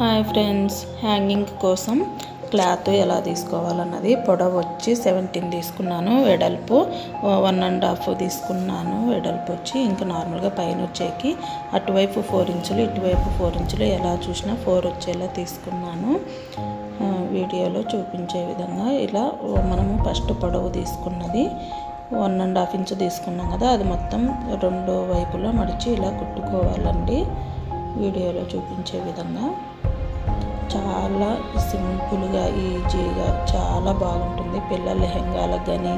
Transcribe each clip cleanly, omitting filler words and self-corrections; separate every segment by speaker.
Speaker 1: Hi friends, hanging కోసం cloth ఎలా తీసుకోవాలన్నది. పొడవు వచ్చి 17 తీసుకున్నాను, వెడల్పు 1.5 తీసుకున్నాను. వెడల్పు వచ్చి ఇంకా నార్మల్గా పైన వచ్చేకి అటువైపు 4 ఇంచులు ఇటువైపు 4 ఇంచులు ఎలా చూసినా 4 వచ్చేలా తీసుకున్నాను. వీడియోలో చూపించే విధంగా ఇలా మనము ఫస్ట్ పొడవు తీసుకున్నది 1.5 ఇంచు తీసుకున్నాం కదా, అది మొత్తం 2 వైపులా మడిచి ఇలా కుట్టుకోవాలండి. వీడియోలో చూపించే విధంగా చాలా సింపుల్గా ఈజీగా చాలా బాగుంటుంది. పిల్లల లెహంగాలకు కానీ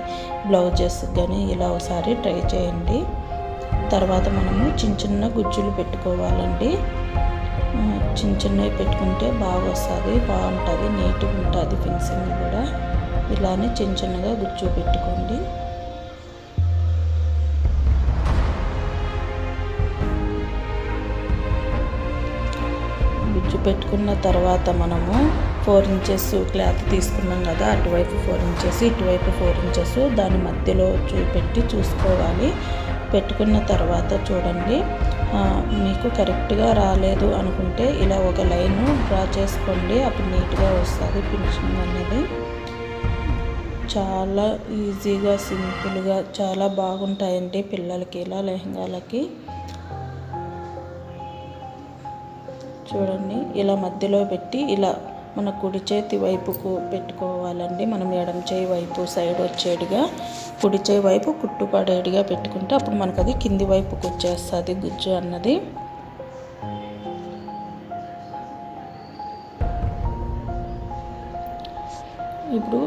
Speaker 1: బ్లౌజెస్ కానీ ఇలా ఒకసారి ట్రై చేయండి. తర్వాత మనము చిన్న గుజ్జులు పెట్టుకోవాలండి. చిన్నవి పెట్టుకుంటే బాగా వస్తుంది, బాగుంటుంది, నీట్గా ఉంటుంది. ఫినిషింగ్ కూడా ఇలానే చిన్నగా గుజ్జు పెట్టుకోండి. గుజ్జు పెట్టుకున్న తర్వాత మనము 4 ఇంచెస్ క్లాత్ తీసుకున్నాం కదా, అటువైపు 4 ఇంచెస్ ఇటువైపు 4 ఇంచెస్ దాని మధ్యలో చూసుకోవాలి. పెట్టుకున్న తర్వాత చూడండి, మీకు కరెక్ట్గా రాలేదు అనుకుంటే ఇలా ఒక లైన్ డ్రా చేసుకోండి, అప్పుడు నీట్గా వస్తుంది ఫినిషింగ్ అనేది. చాలా ఈజీగా సింపుల్గా చాలా బాగుంటాయండి పిల్లలకి ఇలా లెహంగాలకి. చూడండి, ఇలా మధ్యలో పెట్టి ఇలా మన కుడి చేతి వైపుకు పెట్టుకోవాలండి. మనం ఎడమ చేయి వైపు సైడ్ వచ్చేట్టుగా కుడి చేయి వైపు కుట్టు పడేట్టుగా పెట్టుకుంటే అప్పుడు మనకు అది కింది వైపుకు వచ్చేస్తుంది గుజ్జు అన్నది. ఇప్పుడు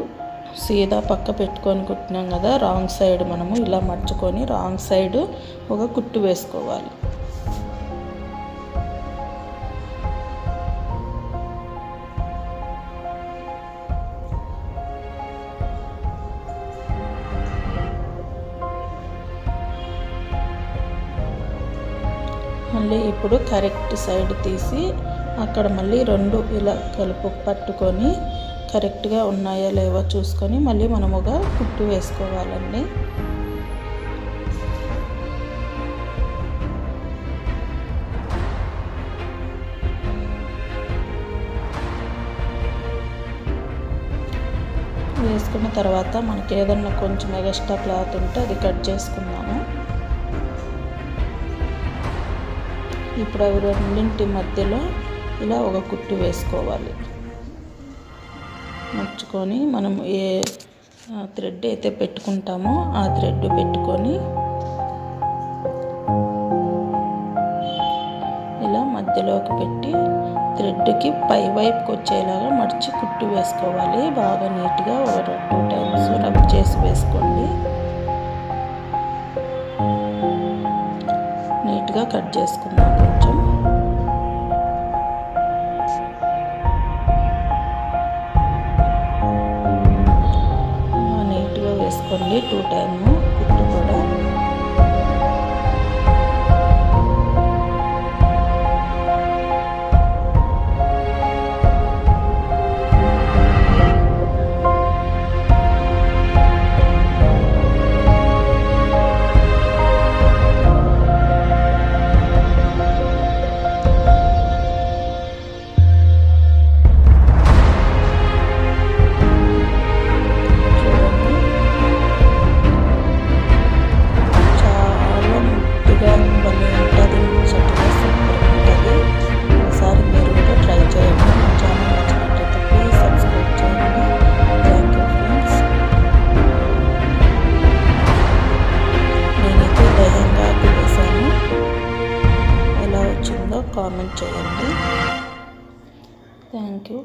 Speaker 1: సీదా పక్క పెట్టుకొని కుట్టినాం కదా, రాంగ్ సైడ్ మనము ఇలా మర్చుకొని రాంగ్ సైడ్ ఒక కుట్టు వేసుకోవాలి. మళ్ళీ ఇప్పుడు కరెక్ట్ సైడ్ తీసి అక్కడ మళ్ళీ 2 ఇలా పట్టుకొని కరెక్ట్గా ఉన్నాయా లేవో చూసుకొని మళ్ళీ మనం ఒక కుట్టు వేసుకోవాలండి. వేసుకున్న తర్వాత మనకి ఏదన్నా కొంచెం ఎక్స్ట్రా క్లాత్ ఉంటే అది కట్ చేసుకున్నాము. ఇప్పుడు అవి రెండింటి మధ్యలో ఇలా ఒక కుట్టు వేసుకోవాలి. మర్చుకొని మనం ఏ థ్రెడ్ అయితే పెట్టుకుంటామో ఆ థ్రెడ్ పెట్టుకొని ఇలా మధ్యలోకి పెట్టి థ్రెడ్కి పై వైపుకి వచ్చేలాగా మడిచి కుట్టు వేసుకోవాలి. బాగా నీట్గా ఒక 2 టైమ్స్ రబ్ చేసి వేసుకోండి. నీట్గా కట్ చేసుకుందాం. కొంచెం నీట్గా వేసుకోండి 2 టైమ్ కుట్టు కూడా. కామెంట్ చేయండి. Thank you.